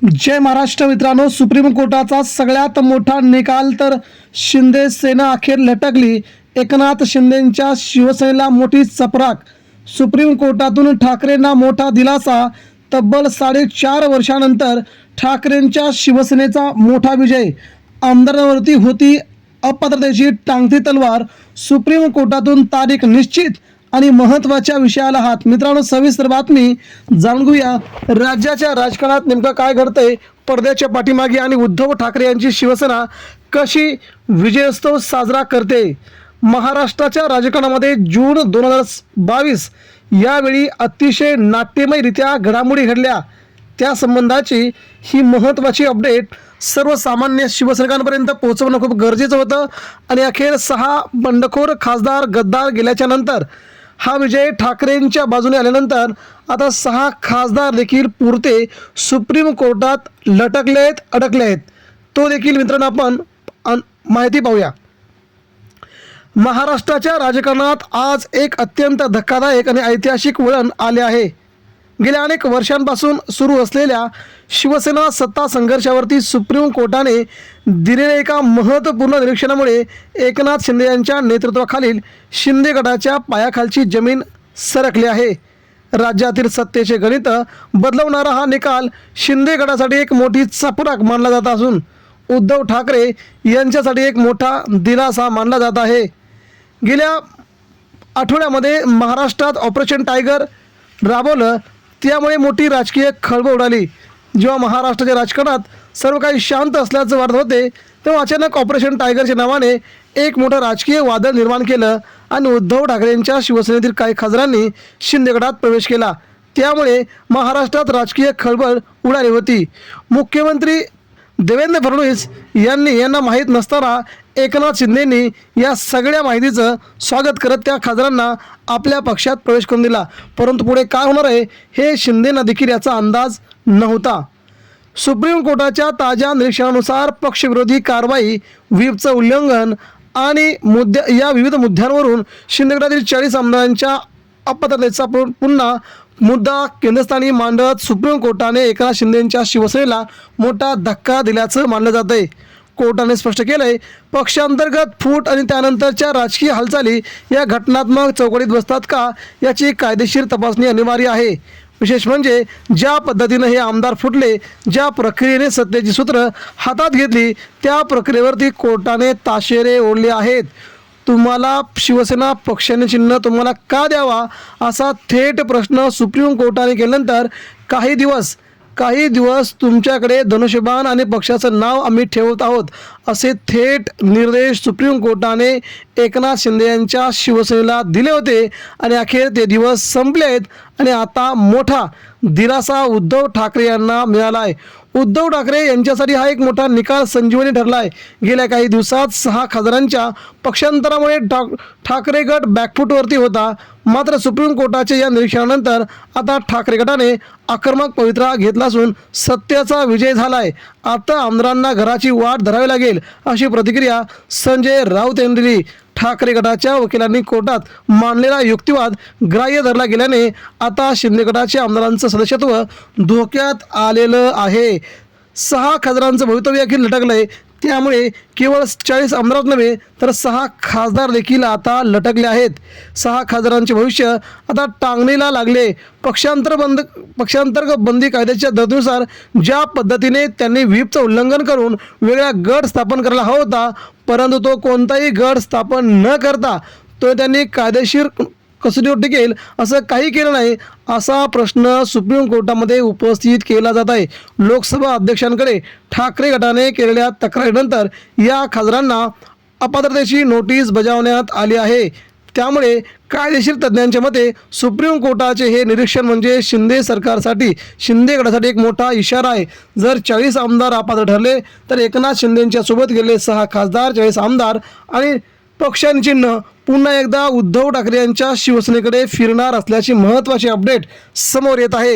जय महाराष्ट्र मित्रांनो, सुप्रीम कोर्टाचा सगळ्यात मोठा निकाल तर शिंदे सेना अखेर लटकली। एकनाथ शिंदेंच्या शिवसेनेला मोठी चपराक। सुप्रीम कोर्टातून ठाकरेंना मोठा दिलासा। तब्बल 4.5 वर्षांनंतर ठाकरेंच्या शिवसेनेचा मोठा विजय। आमदारांवरती होती अपात्रतेची टांगती तलवार। सुप्रीम कोर्टातून तारीख निश्चित आणि महत्त्वाच्या विषयाला हात। मित्रांनो, सविस्तर बातमी जाणून घेऊया। राज्याच्या राजकारणात नेमकं काय घडतंय, पडद्याच्या पाठीमागे आणि उद्धव ठाकरे यांची शिवसेना कशी विजयोत्सव साजरा करते। महाराष्ट्राच्या राजकारणामध्ये जून 2022 यावेळी अतिशय नाट्यमयरित्या घडामोडी घडल्या। त्या संबंधाची ही महत्त्वाची अपडेट सर्वसामान्य शिवसैनिकांपर्यंत पोहोचवणं खूप गरजेचं होतं। आणि अखेर 6 बंडखोर खासदार गद्दार गेल्याच्या नंतर हा विजय ठाकरेंच्या बाजूने आल्यानंतर आता 6 खासदार देखील पुरते सुप्रीम कोर्टात लटकलेत, अडकले आहेत। तो देखील मित्रांनो आपण माहिती पाहूया। महाराष्ट्राच्या राजकारणात आज एक अत्यंत धक्कादायक आणि ऐतिहासिक वळण आले आहे। गेल्या अनेक वर्षांपासून सुरू असलेल्या शिवसेना सत्ता संघर्षावरती सुप्रीम कोर्टाने दिलेल्या एका महत्त्वपूर्ण निरीक्षणामुळे एकनाथ शिंदे यांच्या नेतृत्वाखालील शिंदे गटाच्या पायाखालची जमीन सरकली आहे। राज्यातील सत्तेचे गणित बदलवणारा हा निकाल शिंदे गटासाठी एक मोठी चपराक मानला जात असून उद्धव ठाकरे यांच्यासाठी एक मोठा दिलासा मानला जात आहे। गेल्या आठवड्यामध्ये महाराष्ट्रात ऑपरेशन टायगर राबवलं, त्यामुळे मोठी राजकीय खळबळ उडाली। जेव्हा महाराष्ट्राच्या राजकारणात सर्व काही शांत असल्याचं वाटत होते, तेव्हा अचानक ऑपरेशन टायगरच्या नावाने एक मोठं राजकीय वादळ निर्माण केलं आणि उद्धव ठाकरेंच्या शिवसेनेतील काही खासदारांनी शिंदे गटात प्रवेश केला। त्यामुळे महाराष्ट्रात राजकीय खळबळ उडाली होती। मुख्यमंत्री देवेंद्र फडणवीस यांना माहीत नसताना एकनाथ शिंदेंनी या सगळ्या माहितीचं स्वागत करत त्या खासदारांना आपल्या पक्षात प्रवेश करून दिला। परंतु पुढे काय होणार आहे हे शिंदेंना देखील याचा अंदाज नव्हता। सुप्रीम कोर्टाच्या ताज्या निरीक्षणानुसार पक्षविरोधी कारवाई, व्हीपचं उल्लंघन आणि या विविध मुद्द्यांवरून शिंदे गटातील 40 आमदारांच्या अपात्रतेचा पुन्हा मुद्दा केंद्रस्थानी मांडत सुप्रीम कोर्टाने एकनाथ शिंदेंच्या शिवसेनेला मोठा धक्का दिल्याचं मानलं जात आहे। कोर्टाने स्पष्ट केलंय, पक्षांतर्गत फूट आणि त्यानंतरच्या राजकीय हालचाली या घटनात्मक चौकटीत बसतात का याची कायदेशीर तपासणी अनिवार्य आहे। विशेष म्हणजे ज्या पद्धतीने हे आमदार फुटले, ज्या प्रक्रियेने सत्तेची सूत्र हातात घेतली, त्या प्रक्रियेवरती कोर्टाने ताशेरे ओढले आहेत। तुम्हाला शिवसेना पक्षाने चिन्ह तुम्हाला का द्यावा असा थेट प्रश्न सुप्रीम कोर्टाने केल्यानंतर काही दिवस तुमच्याकडे धनुष्यबाण आणि पक्षाचं नाव आम्ही ठेवत आहोत असे थेट निर्देश सुप्रीम कोर्टाने एकनाथ शिंदे यांच्या शिवसेनेला दिले होते। आणि अखेर ते दिवस संपले आहेत आणि आता मोठा दिलासा उद्धव ठाकरे यांना मिळाला आहे। उद्धव ठाकरे यांच्यासाठी हा एक मोठा निकाल संजीवनी ठरला आहे। गेल्या काही दिवसात 6 खासदारांच्या पक्षांतरामुळे ठाकरे गट बॅकफूटवरती होता। मात्र सुप्रीम कोर्टाच्या या निरीक्षणानंतर आता ठाकरे गटाने आक्रमक पवित्रा घेतला असून सत्याचा विजय झाला आहे। आता आमदारांना घराची वाट धरावी लागेल अशी प्रतिक्रिया संजय राऊत यांनी दिली। ठाकरे गटाच्या वकिलांनी कोर्टात मांडलेला युक्तिवाद ग्राह्य धरला गेल्याने आता शिंदे गटाच्या आमदारांचं सदस्यत्व धोक्यात आलेलं आहे। 6 खासदारांचं भवितव्य देखील लटकलंय। त्यामुळे केवळ 40 आमदारच नव्हे तर 6 खासदार देखील आता लटकले आहेत। 6 खासदारांचे भविष्य आता टांगणीला लागले। पक्षांतर्गत बंदी कायद्याच्या तरतुदीनुसार ज्या पद्धतीने त्यांनी व्हीपचं उल्लंघन करून वेगळा गट स्थापन करायला हवा होता, परंतु तो कोणताही गट स्थापन न करता तो त्यांनी कायदेशीर कसोटीवर टिकेल असं काही केलं नाही असा प्रश्न सुप्रीम कोर्टामध्ये उपस्थित केला जात आहे। लोकसभा अध्यक्षांकडे ठाकरे गटाने केलेल्या तक्रारीनंतर या खासदारांना अपात्रतेची नोटीस बजावण्यात आली आहे। त्यामुळे कायदेशीर तज्ज्ञांच्या मते सुप्रीम कोर्टाचे हे निरीक्षण म्हणजे शिंदे सरकारसाठी, शिंदे गटासाठी एक मोठा इशारा आहे। जर 40 आमदार अपात्र ठरले तर एकनाथ शिंदेंच्या सोबत गेलेले 6 खासदार, 40 आमदार आणि पक्षांनी चिन्ह पुन्हा एकदा उद्धव ठाकरे यांच्या शिवसेनेकडे फिरणार असल्याची महत्त्वाची अपडेट समोर येत आहे.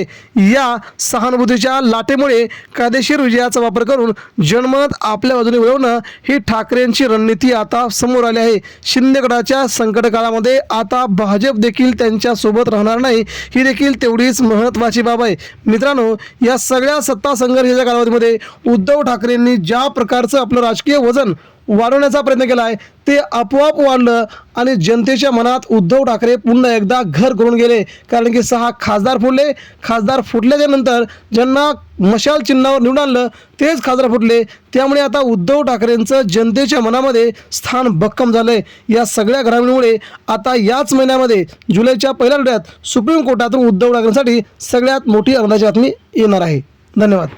या सहानुभूतीच्या लाटेमुळे कायदेशीर विजयाचा वापर करून जनमत आपल्या बाजूने वळवणं ही ठाकरेंची रणनीती आता समोर आली आहे. शिंदे गटाच्या संकट काळामध्ये आता भाजप देखील त्यांच्या सोबत राहणार नाही, ही देखील तेवढीच महत्त्वाची बाब आहे. मित्रांनो, या सगळ्या सत्ता संघर्षाच्या कालावधीमध्ये उद्धव ठाकरेंनी ज्या प्रकारचं आपलं राजकीय वजन वाढवण्याचा प्रयत्न केला आहे ते आपोआप वाढलं आणि जनतेच्या मनात उद्धव ठाकरे पुन्हा एकदा घर करून गेले. कारण की 6 खासदार फुटले. खासदार फुटल्याच्या नंतर ज्यांना मशाल चिन्हावर निवडून आणलं तेच खासदार फुटले. त्यामुळे आता उद्धव ठाकरेंचं जनतेच्या मनामध्ये स्थान भक्कम झालं आहे. या सगळ्या घडामोडीमुळे आता याच महिन्यामध्ये जुलैच्या पहिल्या आठवड्यात सुप्रीम कोर्टातून उद्धव ठाकरेंसाठी सगळ्यात मोठी आनंदाची बातमी येणार आहे. धन्यवाद.